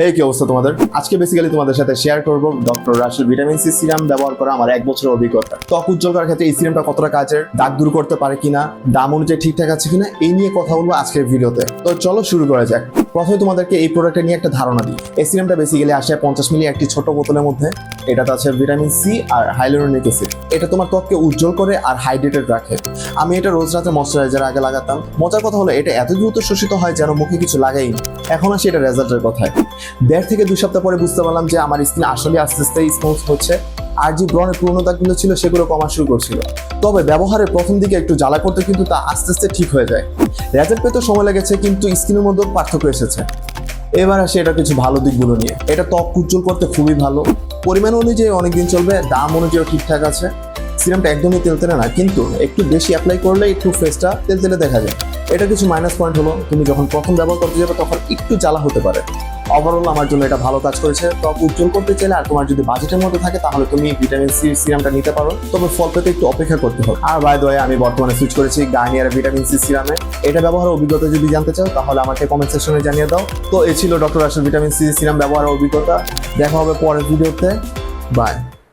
হেই, কি অবস্থা তোমাদের? আজকে বেসিক্যালি তোমাদের সাথে শেয়ার করব doctor Russell vitamin C serum ব্যবহার করা আমার 1 বছরের অভিজ্ঞতা। ত্বক উজ্জ্বল করার ক্ষেত্রে এই সিরামটা কতটা কাজের, দাগ দূর করতে পারে কিনা, দাম অনুযায়ী ঠিকঠাক আছে কিনা, এই নিয়ে কথা বলবো আজকের ভিডিওতে। তো চলো শুরু করা যাক। প্রথমে তোমাদেরকে এই প্রোডাক্টটা নিয়ে একটা ধারণা দিই। এই সিরামটা বেসিক্যালি আসে 50 মিলি একটি ছোট বোতলের মধ্যে। এটাতে আছে ভিটামিন সি আর হাইলুরোনিক অ্যাসিড। এটা তোমার ত্বককে উজ্জ্বল করে আর হাইড্রেটেড রাখে। আমি এটা রোজ রাতে ময়শ্চারাইজার আগে লাগাতাম। মজার কথা হলো এটা এত দ্রুত শোষিত হয় যেন মুখে কিছু লাগাইনি। এখন আসি এটা রেজাল্টের কথায়। 1.5 থেকে 2 সপ্তাহ পরে বুঝতে পারলাম যে আমার স্কিন আসলে আস্তে আস্তে স্মুথ হচ্ছে, আর যে ব্রণের পুরনো দাগগুলো ছিল সেগুলো কমা শুরু করছিল। তবে ব্যবহারের প্রথম দিকে একটু জ্বালা করতে কিন্তু তা আস্তে আস্তে ঠিক হয়ে যায়। রেজাল্ট পেতে সময় লেগেছে, কিন্তু স্কিনের মধ্যে পার্থক্য এসেছে। এবার আসে এটা কিছু ভালো দিকগুলো নিয়ে। এটা ত্বক উজ্জ্বল করতে খুবই ভালো, পরিমাণ অনুযায়ী অনেকদিন চলবে, দাম অনুযায়ী ঠিকঠাক আছে। সিরামটা একদমই তেলতেলে না, কিন্তু একটু বেশি অ্যাপ্লাই করলে একটু ফেসটা তেলতেলে দেখা যায়। এটা কিছু মাইনাস পয়েন্ট হলো, তুমি যখন প্রথম ব্যবহার করতে যাবে তখন একটু জ্বালা হতে পারে। ওভারঅল আমার জন্য এটা ভালো কাজ করেছে। ত্বক উজ্জ্বল করতে চাইলে আর তোমার যদি বাজেটের মধ্যে থাকে তাহলে তুমি ভিটামিন সি সিরামটা নিতে পারো, তবে ফল পেতে একটু অপেক্ষা করতে হবে। আর বাই দ্য ওয়ে, আমি বর্তমানে সুইচ করেছি গার্নিয়ার ভিটামিন সি সিরামে। এটা ব্যবহারের অভিজ্ঞতা যদি জানতে চাও তাহলে আমাকে কমেন্ট সেকশনে জানিয়ে দাও। তো এই ছিল doctor Russell vitamin C serum ব্যবহারের অভিজ্ঞতা। দেখা হবে পরের ভিডিওতে। বাই।